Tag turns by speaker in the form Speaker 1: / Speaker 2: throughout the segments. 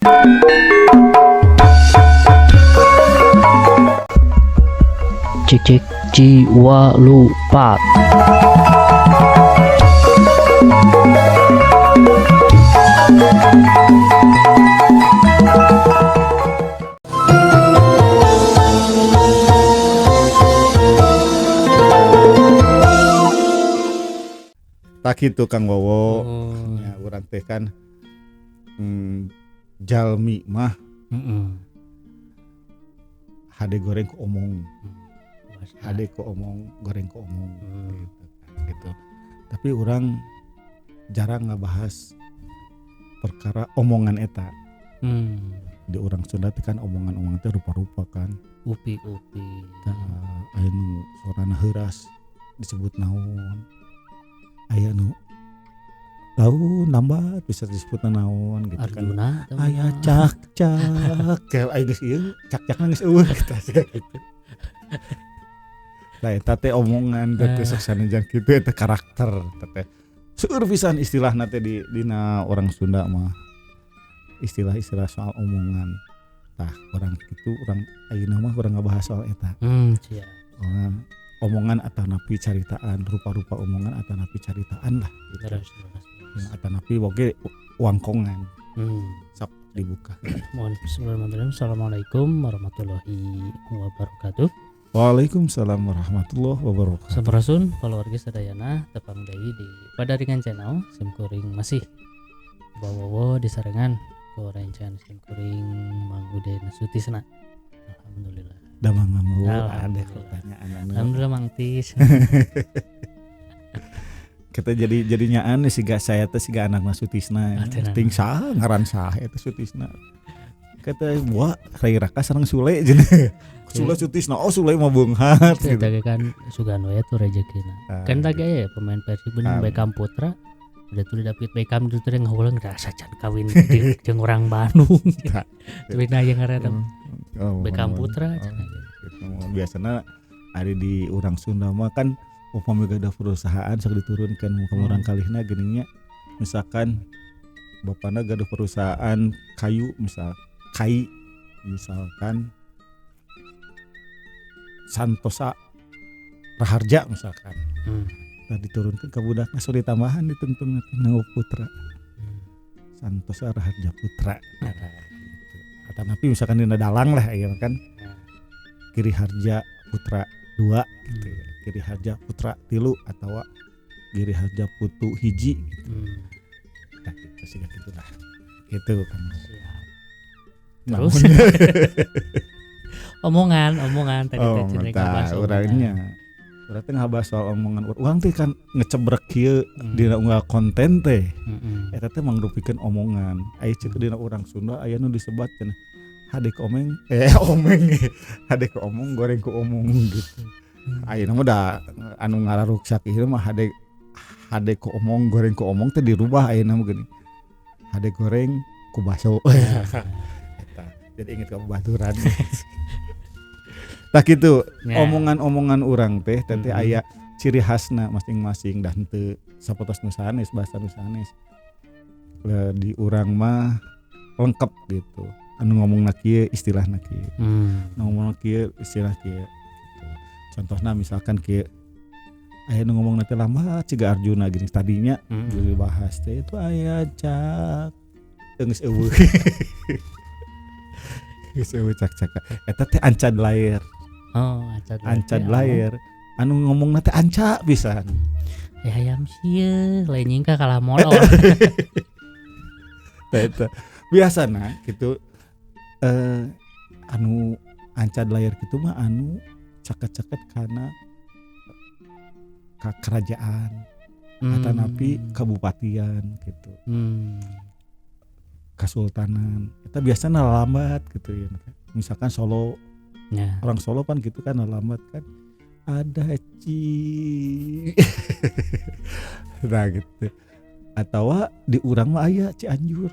Speaker 1: Cek cek jiwa lupa.
Speaker 2: Tak gitu Kang Wowo.
Speaker 1: Oh.
Speaker 2: Ya, urang teh kan jalmi mah hade goreng ku omong. Hade ku omong, goreng ku omong gitu. Tapi orang jarang ngabahas perkara omongan eta. Di orang Sunda teh kan omongan-omongan teh rupa-rupa kan.
Speaker 1: Upi.
Speaker 2: Aya nu sorana heuras disebut naon. Aya nu tahu lambat bisa disebut naon gitu
Speaker 1: Arjuna,
Speaker 2: kan. Aya cak kayak aya geus ieu cak-cakna geus eueuh gitu. Lah eta teh omongan teh sasanejan kitu eta karakter teh. Seueur pisan istilahna teh di dina orang Sunda mah. Istilah-istilah soal omongan. Tah urang kitu urang ayeuna mah urang ngabahas soal eta.
Speaker 1: Siap.
Speaker 2: Omongan atanapi caritaan, rupa-rupa omongan atanapi caritaan lah gitu.
Speaker 1: Terus.
Speaker 2: Ya, atanapi boge wangkongan. Sok dibuka.
Speaker 1: Mohon bismillahirrahmanirrahim. Assalamualaikum warahmatullahi wabarakatuh.
Speaker 2: Waalaikumsalam warahmatullahi wabarakatuh.
Speaker 1: Sampurasun paluarga sadayana tepang deui di Padaringan Channel simkuring masih bawowo disarengan ku rencan simkuring Manggude Sutisna. Alhamdulillah.
Speaker 2: Da mangamu
Speaker 1: Alhamdulillah.
Speaker 2: ada pertanyaan anu.
Speaker 1: Alhamdulillah Mang Tis.
Speaker 2: Kita jadi nyaan siga saya teh siga anakna Sutisna. Ting saha ngaran saha eta Sutisna. Kata wah rai raka sareng Sule jeung. Sule Sutisna. Oh Sule mah beunghar
Speaker 1: Kita
Speaker 2: gitu.
Speaker 1: kan sugan we tuh rezekina. Kan tadi ya pemain Persib beunang Beckham Putra. Udah tuh David Beckham itu teh ngeuleung rasa can kawin jeung urang Bandung. Tapi na yang ngaranna Beckham Putra.
Speaker 2: Biasanya ada di orang Sunda mah kan upami ada perusahaan sok diturunkan ke orang kalihna geuning nya misalkan bapana gaduh perusahaan kayu misalkan Santosa Raharja misalkan diturunkan ke budakna sok ditambahan ditungtung nang Putra Santosa Raharja Putra atau napi misalkan dina dalang lah ya kan Kiri Harja Putra 2 gitu ya. Kiri Harja Putra 3 atau Giri Harja Putu hiji gitu. Nah, gitu sih gitu lah. Gitu kan.
Speaker 1: Terus omongan tadi teh cenah ngabahas
Speaker 2: orangnya. Urang teh ngabahas soal omongan urang teh kan ngecebrek kieu dina unggal konten teh. Eta teh mangrupikeun omongan. Aya ceuk dina urang Sunda aya nu disebat cenah hade ke omeng hade ke omong goreng ke omong gitu. Ayeuna mah da anu ngararuksak ieu mah hade ke omong goreng ke omong teh dirubah ayeuna mah geuning. Hade goreng ku baso. Eta jadi inget ka babaturan. Tah kitu omongan-omongan urang teh teh aya ciri khasna masing-masing dan teu sapotos nu sanes bahasa nu sanes. Di urang mah lengkap gitu. Anu ngomongna kieu istilahna kieu. Ngomongna kieu istilah kieu. Gitu. Contohna misalkan kieu aya nu ngomongna teh lambat ciga Arjuna gini tadinya dibahas teh itu aya cak geus eueuh. Geus eueuh cak-cak. Eta teh ancad lair.
Speaker 1: Oh,
Speaker 2: ancad lair. Anu ngomongna teh anca pisan.
Speaker 1: Hayam sieun lain nyingka kalah molor.
Speaker 2: Eta biasana gitu anu ancad layar gitu mah anu caket-caket karena kerajaan atanapi kabupatian gitu kasultanan eta biasanya lambat gitu ya misalkan Solo orang Solo kan gitu kan lambat kan ada nah gitu atau di urang mah aya Cianjur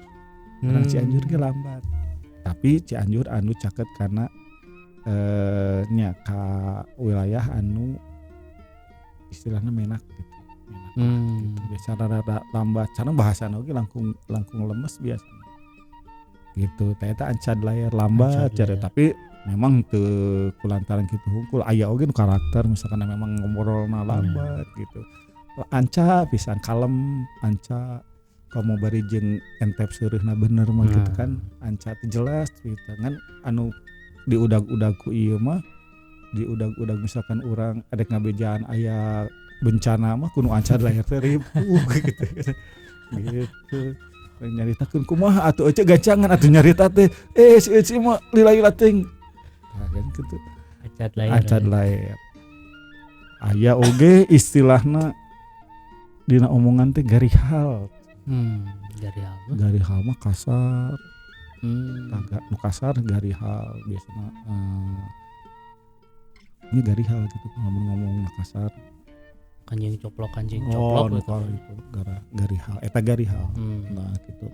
Speaker 2: orang Cianjur ge lambat tapi Cianjur anu caket karena nya ka wilayah anu istilahnya menak gitu. Gitu. Biasa rada lambat, karena bahasa oge langkung lemes biasa. gitu. Ternyata ancad layar lambat
Speaker 1: Ancad
Speaker 2: cara
Speaker 1: layar.
Speaker 2: tapi memang teu kulantaran kitu hungkul aya oge nu karakter misalkan memang ngobrolna lambat gitu. Anca pisan kalem, anca kamu bari jeung entep seureuhna bener mah gitu kan. Anca teh jelas gitu kan anu diudag-udag ku ieu mah diudag-udag misalkan urang adek ngabejaan aya bencana mah kudu ancad layar teh ripuh gitu. Gitu. Nyaritakeun kumaha atuh ece gancangan atuh nyarita teh si mah lila-lila teuing. Nah, kan gitu. Ancad layar. Aya oge istilahna dina omongan teh garihal. Garihal mah kasar. Agak nu kasar garihal biasana ini garihal gitu ngomong kasar.
Speaker 1: Kanjing coplok gitu.
Speaker 2: Itu garihal eta garihal. Nah gitu.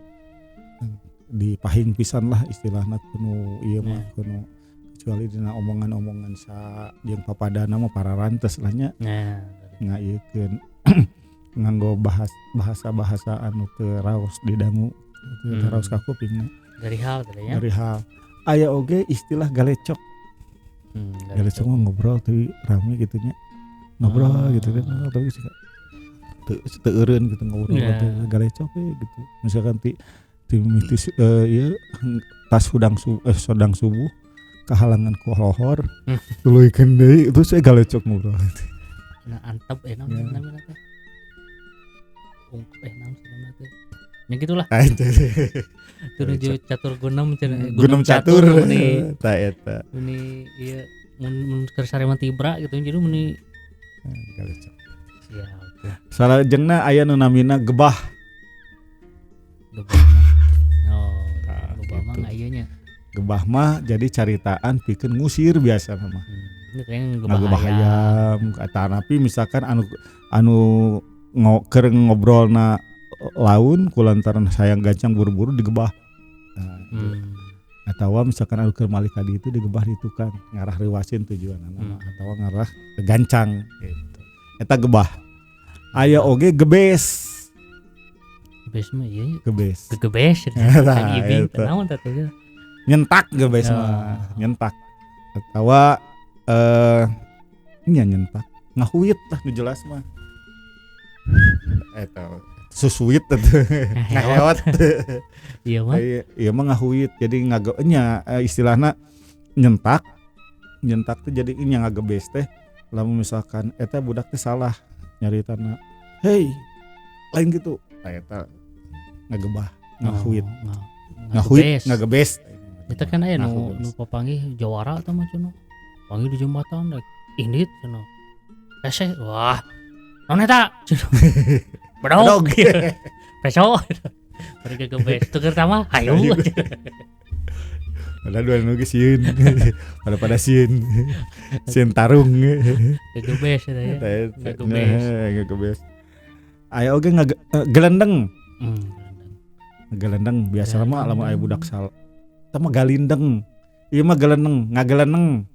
Speaker 2: Dipahing pisan lah istilahna kuno ieu mah kuno kecuali dina omongan-omongan sa jeung papadana mah pararantes lah nya. Ngaiekeun nganggo bahasa anu teu raos didangu teu raos ka kupingna.
Speaker 1: Garihal teh ya.
Speaker 2: Garihal. Aya oge istilah galecok. Galecok mah ngobrol teu rame gitu nya. Ngobrol gitu kan tapi sih teu eureun gitu ngobrol teh galecok gitu. Misalkan ti mitis ieu tas sodang subuh kehalangan ku lohor. Tuluikeun deui itu saya galecok ngobrol.
Speaker 1: Nah antep namanya teh. Ungkep naon cenah teh. Ya gitulah. Tujuh catur gunam catur meni.
Speaker 2: Ta eta.
Speaker 1: Meni ieu mun keur sareman tibra gitu jadi meni
Speaker 2: galecok.
Speaker 1: Siap.
Speaker 2: Salajengna aya nu namina gebah.
Speaker 1: Gebah mah aya. Gebah mah
Speaker 2: jadi caritaan pikeun ngusir biasa mah.
Speaker 1: Ini kayaknya
Speaker 2: gebah ayam tapi misalkan anu keur ngobrolna laun kulantaran sayang gancang buru-buru digebah. Atawa misalkan anu keur malih ka ditu digebah ditu kan ngarah reuwasin tujuanna atawa ngarah gancang gitu. Eta gebah. Aya oge gebes.
Speaker 1: Gebes mah ieu.
Speaker 2: Gebes.
Speaker 1: Gegebes. Lagi ibing naon teh teh.
Speaker 2: Nyentak gebes mah, nyentak. Atawa nya nyentak. Ngahuit lah nu jelas mah. Eta susuit atuh. Ngaheot.
Speaker 1: Iya mah.
Speaker 2: Ieu mah ngahuit jadi nya istilahna nyentak. Nyentak teh jadi nya ngagebes teh lamun misalkan eta budak teh salah nyaritana. Hei, lain gitu. Eta ngagebah, ngahuit. Ngagebes.
Speaker 1: Itu kan aya nu papanggih jawara tah mah cenah. Panggih di jembatan indit cenah. Hese, wah. Naon eta? Bedog. Peso. Bari gegebes. Tuker tama hayu.
Speaker 2: Padahal dua nu ge sieun. Pada sieun. Sieun tarung.
Speaker 1: Gegebes eta ya.
Speaker 2: Gegebes. Aya oge gelendeng. Gelendeng biasa mah lamun aya budak sal. Eta mah galindeng. Ieu mah gelendeng, ngageleneng.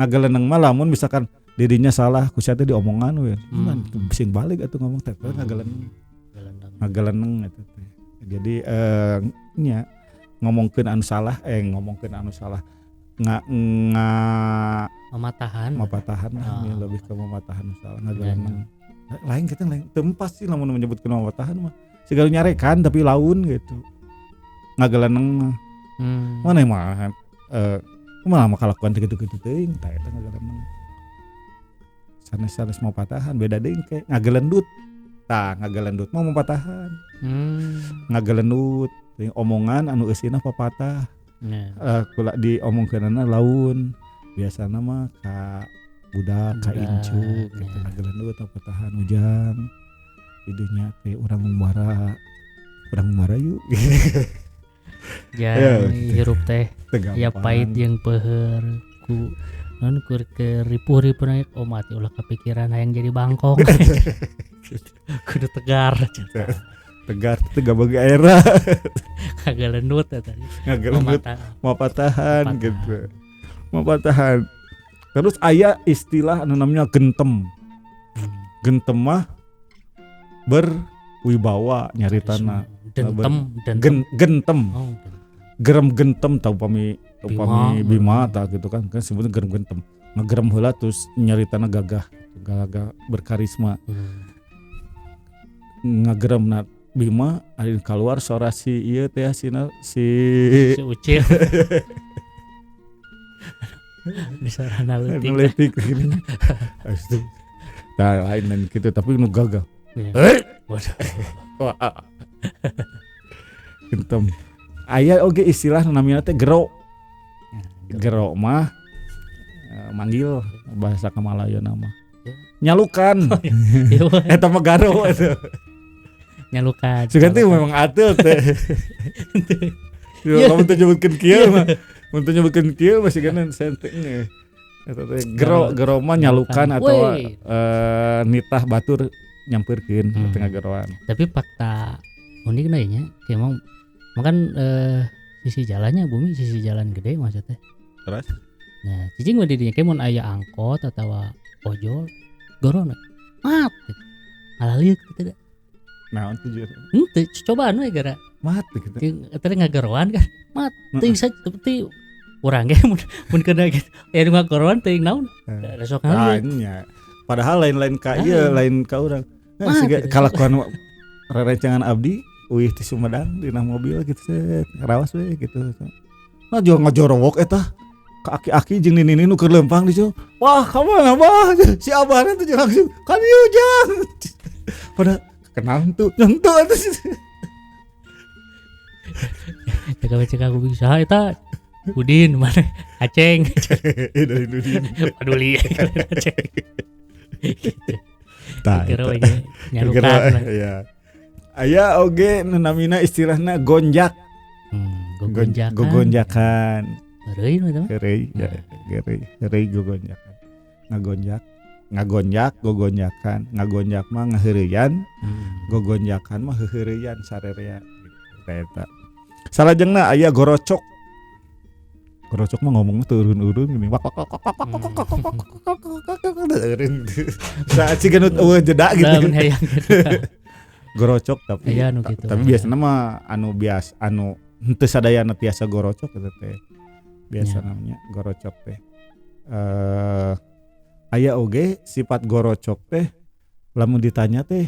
Speaker 2: Ngageleneng mah lamun misalkan dirinya salah ku sia teh diomongan we. Bising balik atuh ngomong teh ngageleneng. Ngageleneng eta teh. Jadi nya ngomongkeun anu salah
Speaker 1: mematahan
Speaker 2: lebih ke mematahan salah ngageleneng. Lain kita lain tempat sih lamun menyebutkeun mematahan mah segala nyarekan tapi laun gitu. Ngageleneng mah mana mah kumaha mah kalakuan kitu-kitu teuing tah eta ngageleneng. Sanes-sanes mematahan beda deui ke ngagelendut. Tah ngagelendut mah mematahan. Ngagelendut omongan anu eusina papatah. Kula diomongkeunana laun. Biasana mah ka budak ka incu gitu ngagelendut papatahan ujang. Idunya teh urang ngumara yuk.
Speaker 1: Jangan hirup teh ya pahit yang peuheur ku non kur ke ripuh-ripuh naik mati ulah kepikiran hayang jadi bangkong. Kudu tegar bagi aira. Ngagelendut eta.
Speaker 2: Ngagelendut mapatahan gitu. Mapatahan. Terus aya istilah anu namanya gentem. Gentem mah berwibawa nyaritana.
Speaker 1: Gentem.
Speaker 2: gerem gentem tahu upami Bima tak gitu kan sebetulnya gerem gentem ngagerem heula terus nyaritana gagah berkarisma ngageremna Bima ari keluar suara si ieu teh si
Speaker 1: Ucil disarana leutik
Speaker 2: gini pasti tah lain gitu tapi nu gagah waduh gentem aya oge istilah namanya teh gero mah manggil bahasa Kamalayo nama nyalukan eta mah garo eta
Speaker 1: nyalukan
Speaker 2: sugan teh memang atul teh kamu teh nyebutkeun kieu mah mun teh nyebutkeun kieu masih ganan sentengnya eta teh gero mah nyalukan atau nitah batur nyampeurkeun tengah geroan
Speaker 1: tapi fakta unik nya kayak mau makan sisi jalannya bumi sisi jalan gede maksudnya
Speaker 2: terus
Speaker 1: nah cicing mah didinya kayak mun aya angkot atau ojol gorona mat gitu alalieu gitu
Speaker 2: naon tujuan
Speaker 1: cobaan we gara
Speaker 2: mat gitu
Speaker 1: teh ngageroan kan mat teuing seperti urang ge mun kena gitu ya ngageroan teuing naon resok
Speaker 2: nya padahal lain-lain ka ieu lain ka urang kalakuan rerencangan abdi wih di Sumedang dina mobil gitu rawas we gitu nah juga ngajorowok eta ka aki-aki jeung nini nu keur lempang di situ wah kamu abah si abahna teh langsung kan ieu jang pada kenal tuh nyentuh atas
Speaker 1: cek aku bisa eta Udin mana Aceng
Speaker 2: dari Udin
Speaker 1: paduli Aceng
Speaker 2: tah
Speaker 1: nyarukan
Speaker 2: ya aya oge nu namina istilahna gonjak gogonjakan
Speaker 1: reuy mah
Speaker 2: reuy gogonjakan ngagonjak mah ngaheureuyan gogonjakan mah heureureuyan sarerea gitu eta salajengna aya gorocok mah ngomong turun-urun gini wak saat ciganut eueuh jeda gitu gorocok tapi
Speaker 1: gitu,
Speaker 2: tapi biasanya mah anu henteu sadayana tiasa gorocok eta teh biasa namanya gorocok teh aya oge sifat gorocok teh lamun ditanya teh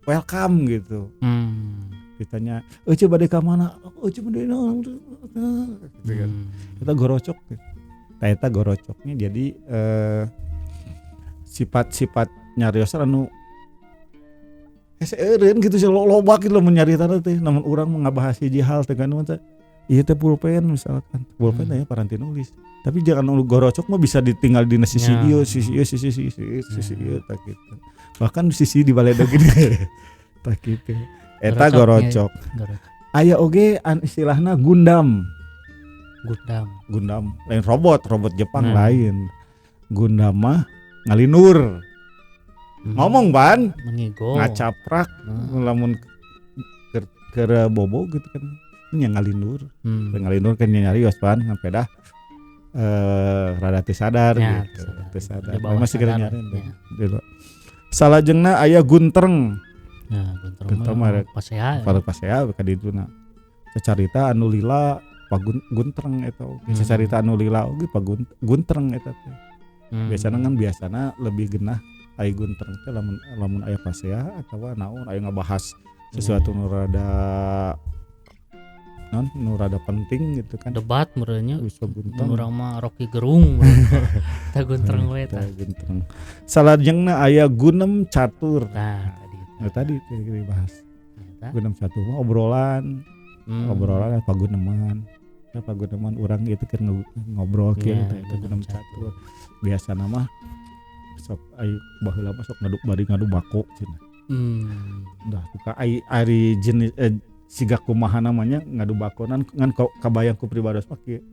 Speaker 2: welcome gitu ditanya coba deh ka mana coba deh kita gorocok eta gorocoknya jadi sifat-sifat nyarios anu eureun gitu sih loba gitu menyarita teh namun urang ngabahas hiji hal teh kan teh ieu teh pulpen misalkan pulpen aya paranti nulis tapi jangan gorocok mah bisa ditinggal di sisi ieu sisi ieu tak gitu bahkan sisi di baledog gini tak gitu eta gorocok aya oge istilahna gundam lain robot Jepang lain gundam mah ngalinur ngomong ban ngacaprak lamun keur bobo gitu kan nya ngalinur kan nyarios ban ngampe dah rada teu sadar gitu teu sadar masih keur nyari dulu salajengna aya guntreng guntreng mah pasea ka dituna sacarita anu lila guntreng eta sacarita anu lila oge guntreng eta teh biasana lebih genah aya guntreng teh lamun aya pasea atawa naon aya ngabahas sesuatu nu rada penting gitu kan
Speaker 1: debat merenya
Speaker 2: bisa guntreng
Speaker 1: urang mah Rocky Gerung tah guntreng we tah
Speaker 2: guntreng salajengna aya gunem catur tadi dibahas gunem catur mah obrolan paguneman urang itu kan ngobrol kieu teh gunem catur biasa nama sok ayu baheula mah sok ngadu bako cenah dah suka ari jenis siga kumaha namanya ngadu bakonan ngan kabayang ku pribados mah kieu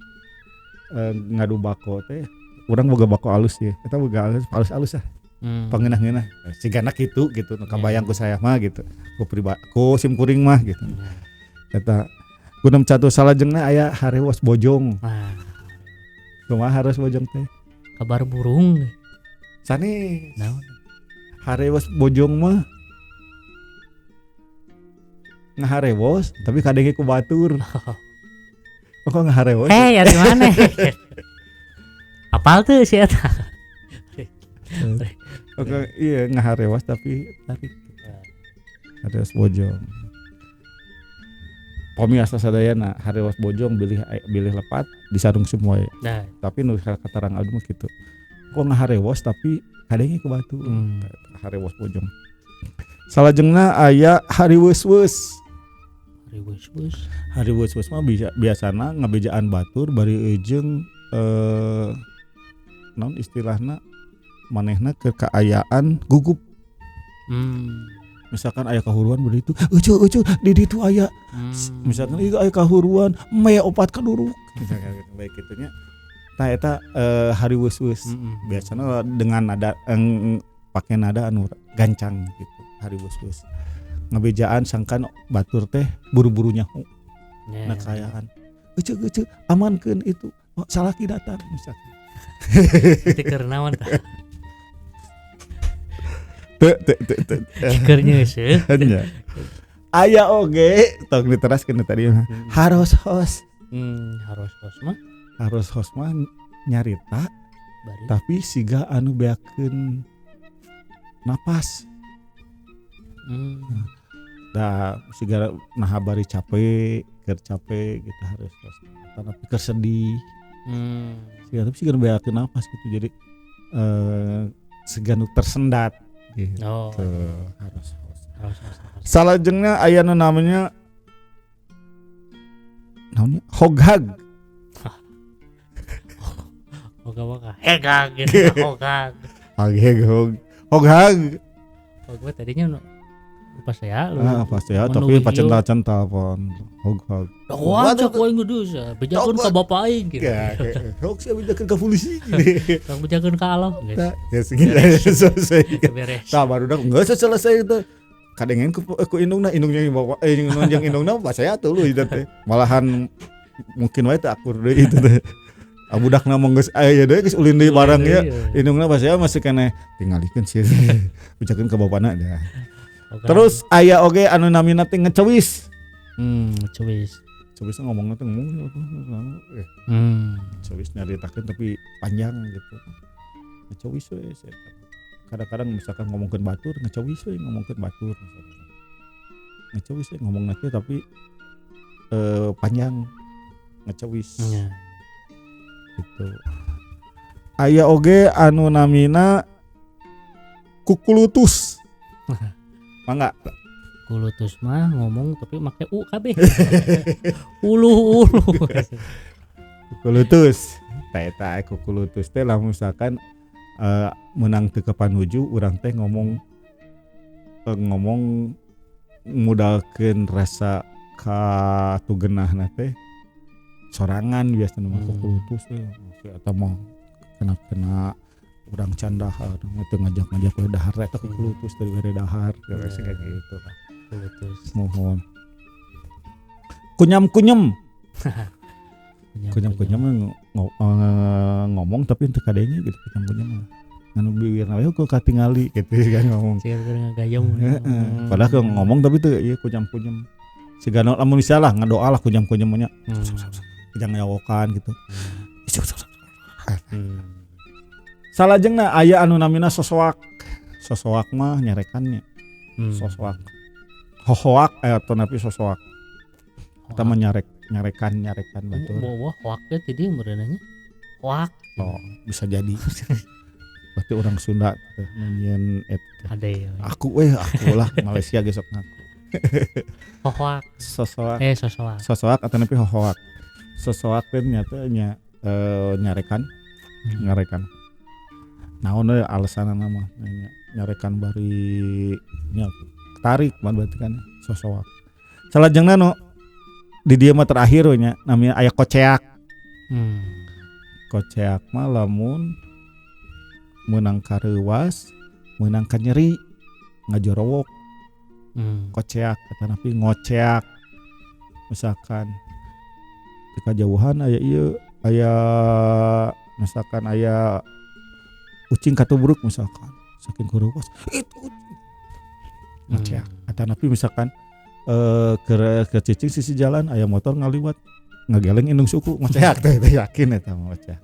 Speaker 2: ngadu bako teh urang boga bako alus ya eta boga alus pangeunah-ngeunah sigana kitu gitu kabayang ku saya mah gitu ku sim kuring mah gitu eta gunem catur salajengna aya harewos bojong kumaha harewos bojong teh
Speaker 1: kabar burung
Speaker 2: sanes harewos bojong mah ngaharewos tapi kadenge ku batur Kok ngaharewas?
Speaker 1: Dari mana? Apal tuh sih eta.
Speaker 2: Oke, iya ngaharewas tapi tarik. Harewas bojong. Pamiasa sadayana harewas bojong bilih lepat disarung semua ya.
Speaker 1: Nah,
Speaker 2: Tapi nu katarang adu mah kitu. Kok ngaharewas tapi kadenge ke batu. Harewas bojong. Salajengna aya hari weus-weus. Hari weus-weus mah biasana ngabejaan batur bari eujeung naon istilahna manehna ke kaayaan gugup. Misalkan aya kahuruan bari itu euceu di ditu aya. Misalkan ieu aya kahuruan me opat kaduruk. Misalkan gitu baik kitu nya. Tah eta hari weus-weus. Biasana dengan nada pake nada anu gancang gitu. Hari weus-weus. Ngabejaan sangkan batur teh buru-buru nyaho. Nah kaayaan. Euceu amankeun itu. Oh, salaki datang misalkan.
Speaker 1: Nanti keur naon tah?
Speaker 2: Teu.
Speaker 1: Keur nyeuseut.
Speaker 2: Hanya. Aya oge tong diteraskeun tadi mah. Harus host.
Speaker 1: Harus host mah
Speaker 2: nyarita
Speaker 1: bari.
Speaker 2: tapi siga anu beakeun napas. Da siga naha bari capek, keur capek gitu harus host. Tapi keur sedih. Siga tapi siga beakeun napas gitu. Jadi siga nu tersendat gitu. Harus host. Salajengna aya nu namanya hoghag.
Speaker 1: Hegag gitu. Hoghag.
Speaker 2: Hoghag.
Speaker 1: Hoghag tadinya pas ya lu.
Speaker 2: Pas ya tapi pacental-cental pon. Hoghag.
Speaker 1: Wah, cak wae ngudus. Bejakeun ka bapak aing gitu.
Speaker 2: Hog sia bejakeun ka polisi.
Speaker 1: Tong bejakeun ka Allah guys.
Speaker 2: Ya segitu selesai.
Speaker 1: Beres.
Speaker 2: Tah barudak geus selesai itu. Kadengen ku indungna bawa yang indungna pas saya tuluy itu teh. Malahan mungkin wae teh akur deui itu teh. Abudakna mah geus aya deui geus ulin deui barang ya. Indungna pas saya masih keneh tingalikeun sih. Bejakeun ka bapana dah. Terus aya oge anu namina teh ngecewis.
Speaker 1: Ngecewis.
Speaker 2: Cewis ngomongna teh cewis nyaritakeun tapi panjang gitu. Ngecewis we. Kadang-kadang misalkan ngomongkeun batur, ngecewis we ngomongkeun batur. Ngecewis we ngomongna teh tapi panjang ngecewis. Gitu. Aya oge anu namina kukulutus. Mangga
Speaker 1: kulutus mah ngomong tapi make u kabeh. Ulu.
Speaker 2: Kukulutus. Eta kukulutus teh lamun misalkan menang teu kapanuju urang teh ngomong modalkeun rasa katugeunahna teh sorangan biasana mah kukulutus teh eta mah kena urang candahar teu ngajak we dahar eta kukulutus teh bere dahar geus kayak gitu lah. Kukulutus. Mohon. Kunyam-kunyem ngomong tapi teu kadenge gitu kunyam-kunyem. Anu bibirna we kok katingali gitu kan ngomong.
Speaker 1: Siga ngagayong.
Speaker 2: Padahal ke ngomong tapi teu ieu kunyam-kunyem. Siga lamun salah ngadoa lah kunyam-kunyem nya. Jangan nyawokan gitu. Salajengna aya anu namina sosoak. Sosoak mah nyarekannya. Sosoak. Hohoak atau napi sosoak. Eta mah nyarekan batur.
Speaker 1: Wah, hoak teh tadi meureunanya. Hoak.
Speaker 2: Oh, bisa jadi. Berarti orang Sunda nyanyian
Speaker 1: ade.
Speaker 2: Aku lah Malaysia gesok ngaku.
Speaker 1: Hohoak.
Speaker 2: Sosoak.
Speaker 1: Sosoak.
Speaker 2: Sosoak atau napi hohoak. Sosoak teh nyata nyarekan. Naon we alasanna mah nyarekan bari nya tarik man berarti kan sosoak. Salajengna nu di dieu mah terakhir we nya namanya aya koceak. Koceak mah lamun meunang kareuwas, meunang ka nyeri, ngajorowok. Koceak eta napi ngoceak. Misalkan di kajauhan aya ieu aya misalkan aya ucing katubruk misalkan saking kureuwas itu ngoceak. Eta napi misalkan ke cicing sisi jalan aya motor ngaliwat ngageleng indung suku maceak teh yakin eta mah maceak.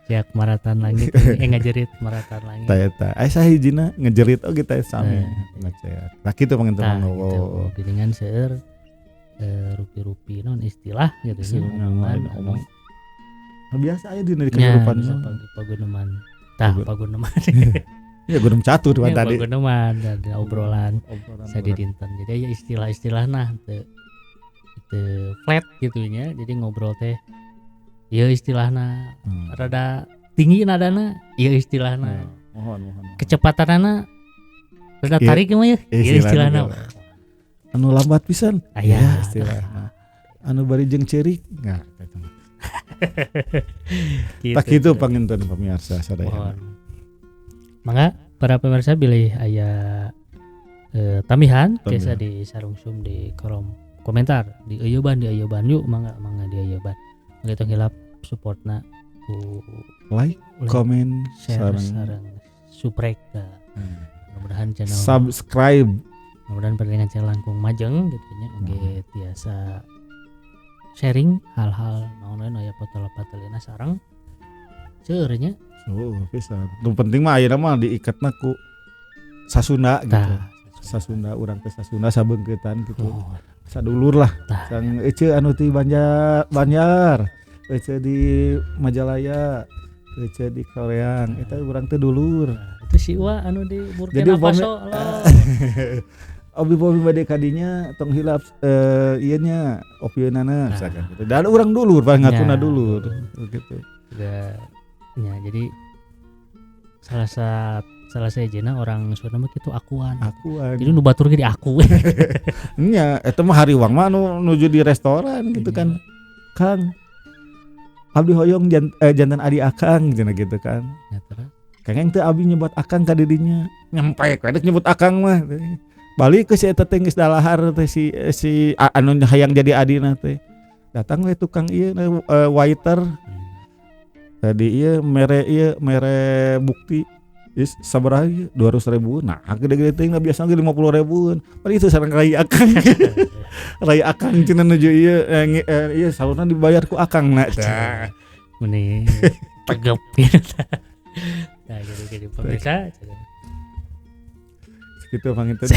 Speaker 1: Cek maratan langit ngajerit maratan langit.
Speaker 2: Tah eta aya sahijina ngejerit oge teh sami maceak. Nah kitu panginten
Speaker 1: gitu. Geuningan seueur rupi-rupi non istilah gitu nya
Speaker 2: ngomong. Biasa aya dina kehidupan
Speaker 1: paguneman. Tah paguneman.
Speaker 2: Ya gunung catur kan tadi.
Speaker 1: Paguneman dan obrolan sadi dinten. Jadi aya istilah-istilahna teu flat gitu nya. Jadi ngobrol teh ieu istilahna rada tinggi nadana, ieu istilahna.
Speaker 2: Mohon.
Speaker 1: Kecepatanana rada tarik mah ya. Ieu istilahna.
Speaker 2: Anu lambat pisan.
Speaker 1: Aya
Speaker 2: istilahna. Anu bari jeung ceurik. Nah, eta mah.
Speaker 1: Gitu.
Speaker 2: Tak kitu panginten pamirsa sadaya.
Speaker 1: Mangga para pemirsa bilih aya tamihan tiasa disarungsum di kolom komentar di ayeban yuk mangga di ayeban. Mangga tong hilap supportna ku
Speaker 2: like, comment,
Speaker 1: share sareng subrek. Mudah-mudahan channel
Speaker 2: subscribe.
Speaker 1: Mudah-mudahan pendengar channel langkung majeng gitu nya oge tiasa sharing hal-hal naon aya patol-patolina sareng seueur nya.
Speaker 2: Pisan. Nu penting mah ayeuna mah diikatna ku Sasunda gitu. Sasunda urang teh Sasunda sabeungkeutan gitu. Sadulur lah. Sang ece anu ti Banjar, ece di Majalaya, ece di Koreang, eta urang teh dulur.
Speaker 1: Itu si Wa anu di Burkina Faso.
Speaker 2: Abi bade kadinya tong hilap ieu nya opieunana misalkan gitu. Dan urang dulur pangatuna dulur gitu.
Speaker 1: Ya, jadi salah sajana orang Sunda mah kitu akuan. Jadi nu batur ge di aku.
Speaker 2: Nya eta mah hariwang mah nuju di restoran gitu kan. Kang abdi hoyong jantan adi akang cenah gitu kan.
Speaker 1: Ya terus.
Speaker 2: Kengeng teu abi nyebut akang ka didinya. Nyampe kadek nyebut akang mah. Balik ke si eta teh geus dalahar teh si anu hayang jadi adina teh. Datang we tukang ieu waiter. Tadi mere bukti is sabaraha ieu 200.000. Nah, gede-gede teh biasa ge 50.000. Padahal itu sareng rai akang. Rai akang cenah nuju ieu salurna dibayar ku akang na.
Speaker 1: Meni tegep gitu. Nah, jadi pemirsa
Speaker 2: gitu panginten.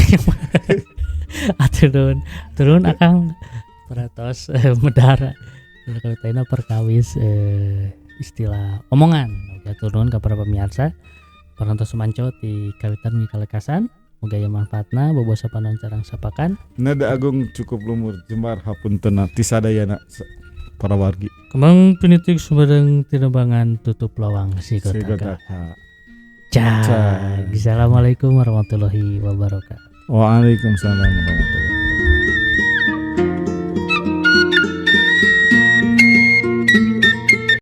Speaker 1: Turun akang peratos medara. Kalau tayna perkawis istilah omongan. Oke, turun ke para pemirsa. Parantos sumanco ti kawitan mikalekasan. Muga aya manfaatna bobosa panon carang sapakan.
Speaker 2: Nada agung cukup lumur jembar hapuntenna ti sadayana para wargi.
Speaker 1: Kembang pinitik sumbereng tinembangan tutup lawang si kota. Assalamualaikum warahmatullahi wabarakatuh.
Speaker 2: Waalaikumsalam warahmatullahi wabarakatuh.